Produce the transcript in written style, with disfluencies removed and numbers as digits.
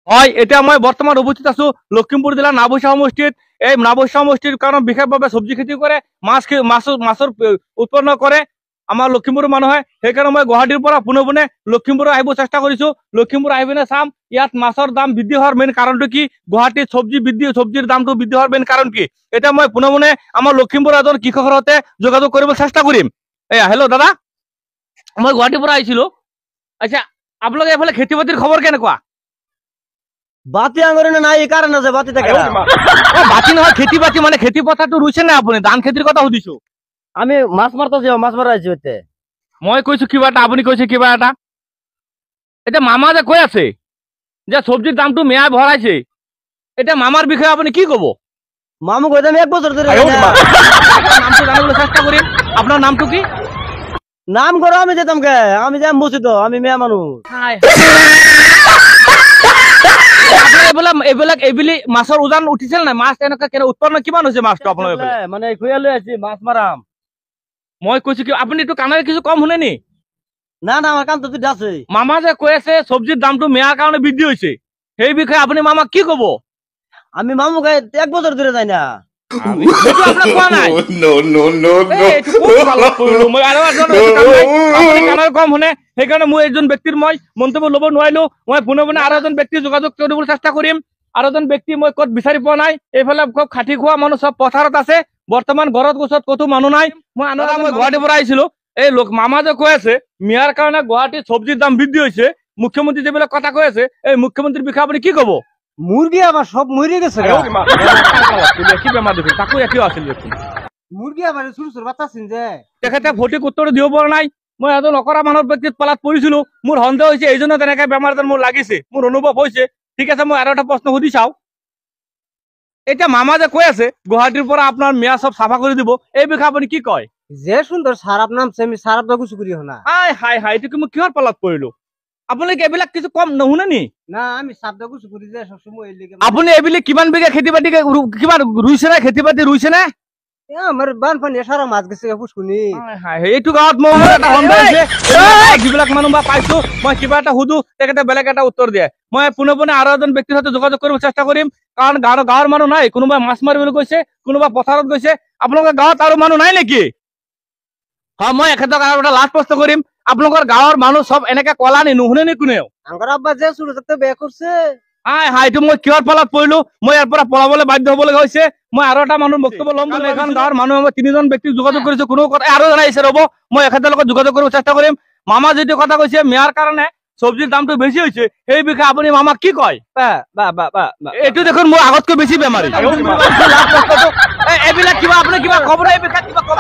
হয়, এতিয়া মই বৰ্তমান উপস্থিত আছো লখিমপুৰ জিলাৰ নাওবৈচা সমষ্টিত। এই নাওবৈচা সমষ্টিৰ কাৰণ বিশেষভাৱে চব্জি খেতি কৰে, মাছৰ উৎপন্ন কৰে আমাৰ লখিমপুৰৰ মানুহে। সেইকাৰণে মই গুৱাহাটীৰ পৰা পোনে পোনে লখিমপুৰ আহিব চেষ্টা কৰিছো। লখিমপুৰ আহি পিনে চাম ইয়াত মাছৰ দাম বৃদ্ধি হোৱাৰ মেইন কাৰণটো কি, গুৱাহাটীত চব্জিৰ দামটো বৃদ্ধি হোৱাৰ মেইন কাৰণ কি। এতিয়া মই পোনে পোনে আমাৰ লখিমপুৰৰ এজন কৃষকৰ সৈতে যোগাযোগ কৰিব চেষ্টা কৰিম। হেল্ল' দাদা, মই গুৱাহাটীৰ পৰা আহিছিলো। আচ্ছা, আপোনালোকে এইফালে খেতি বাতিৰ খবৰ কেনেকুৱা? বাতি আঙুৰ নাই এই কাৰণে যে বাতি থাকে বাতি নহয়, খেতি বাতি মানে খেতি পথাৰটো ৰুইছে নে আপুনি? ধান খেতিৰ কথা সুধিছো। আমি মাছ মারতে যাও, মাছ মারা আইছি হইতে। মই কৈছো কিবা এটা, আপুনি কৈছে কিবা এটা। এতিয়া মামা যে কৈ আছে যে চব্জিৰ দামটো মেয়া ভৰাইছে, এতিয়া মামাৰ বিষয়ে আপুনি কি কব? মামু কইতে আমি 1 বছৰ ধৰে নামটো জানিবলৈ চেষ্টা কৰিম। আপোনাৰ নামটো কি? নাম করো আমি যেতাম কে, আমি যাম মসজিদ, আমি মেয়া মানুষ। এইবিলাক মাছৰ ওজন উঠিছিল নাই? মাছ এনেকুৱা কেনে উৎপন্ন কিমান হৈছে মাছটো আপোনালোকে? মানে খুয়া লৈ আছি মাছ মারাম। মই কৈছো কি আপুনি এইটো কাণেৰে কিছু কম শুনে নি? না না আমাৰ কাম তো দুটা আছে। মামা যে কৈ আছে চব্জিৰ দামটো মেয়াৰ কাৰণে বৃদ্ধি হৈছে, সেই বিষয়ে আপুনি মামাক কি কব? আমি মামু কে 1 বছর ধরে যাই না। সেইকাৰণে মই এজন ব্যক্তিৰ মই মন্তব্য ল'ব নোৱাৰিলো। মই পোনে পোনে আৰু এজন ব্যক্তি যোগাযোগ কৰিবলৈ চেষ্টা কৰিম। আৰু এজন ব্যক্তি মই ক'ত বিচাৰি পোৱা নাই। এইফালে খুব খাটি খোৱা মানুহ চব পথাৰত আছে, বৰ্তমান ঘৰত গোচত ক'তো মানুহ নাই। মই গুৱাহাটীৰ পৰা আহিছিলো। এই মামা যে কৈ আছে মিয়াৰ কাৰণে গুৱাহাটীত চব্জিৰ দাম বৃদ্ধি হৈছে, মুখ্যমন্ত্ৰী যিবিলাক কথা কৈ আছে, এই মুখ্যমন্ত্ৰীৰ বিষয়ে আপুনি কি কব? মুৰগি আবাৰ সব মৰে গেছে। কি বেমাৰ দেখোন, তাকো একেও আছিল দেখোন। মুৰগি আবাৰ ছোট ছোট বাচ্চা আছে যে। তেখেতে সঠিক উত্তৰ দিব পৰা নাই। মই এজন অকৰা মানুহৰ ব্যক্তিত পালাত পৰিছিলো। মোৰ সন্দেহ হৈছে এইজনে তেনেকে বেমাৰ যেন মোৰ লাগিছে, মোৰ অনুভৱ হৈছে। ঠিক আছে, মই আৰু এটা প্ৰশ্ন সুধি চাওঁ। এতিয়া মামা যে কৈ আছে গুৱাহাটীৰ পৰা আপোনাৰ মেয়া চব চাফা কৰি দিব, এই বিষয়ে আপুনি কি কয়? যে সুন্দর সারাপ নামছে, আমি সারাপ দা কিছু করি না। হাই এইটো কি মই কিহৰ পালাত পৰিলো? আপোনালোকে এইবিলাক কিছু কম নুশুনে নি? না আমি সারাপ দা কিছু করি যে সবসময় এই লিগে। আপুনি এইবিলাক কিমান বিঘা খেতি বাতি কিমান ৰুইছে নে? খেতি বাতি ৰুইছে নে? আমাৰ বানপানী সাৰা মাছ গেছে পুষ্কুনি। এইটো গাঁৱত মোৰ এটা সন্দেহ হৈছে। যিবিলাক মানুহ বা পাইছো, মই কিবা এটা সুধো, তেখেতে বেলেগ এটা উত্তৰ দিয়ে। মই পোনে পোনে আৰু এজন ব্যক্তিৰ সৈতে যোগাযোগ কৰিব চেষ্টা কৰিম, কাৰণ গাঁৱৰ মানুহ নাই। কোনোবাই মাছ মাৰিবলৈ গৈছে, কোনোবা পথাৰত গৈছে। আপোনালোকৰ গাঁৱত আৰু মানুহ নাই নেকি? হয়, মই এখেতক আৰু এটা লাষ্ট প্ৰশ্ন কৰিম। আপোনালোকৰ গাঁৱৰ মানুহ চব এনেকে কলা নি? নুশুনে নি কোনেও? আমাৰ আব্বা যে ছোট থাকতে বিয়ে কৰছে। এইটো মই কিহৰ পালাত পৰিলো? মই ইয়াৰ পৰা পলাবলৈ বাধ্য হব লগা হৈছে। মই আৰু এটা মানুহৰ বক্তব্য ল'ম বুলি এখন গাঁৱৰ মানুহ 3জন ব্যক্তিক যোগাযোগ কৰিছো, কোনো কথা আৰু জনাইছে। ৰ'ব, মই এখেতৰ লগত যোগাযোগ কৰিব চেষ্টা কৰিম। মামা যিটো কথা কৈছে মেয়াৰ কাৰণে চব্জিৰ দামটো বেছি হৈছে, সেই বিষয়ে আপুনি মামাক কি কয়? এইটো দেখোন মোৰ আগতকৈ বেছি বেমাৰী। এইবিলাক কিবা আপুনি কিবা খবৰ এই বিষয়ে কিবা কব?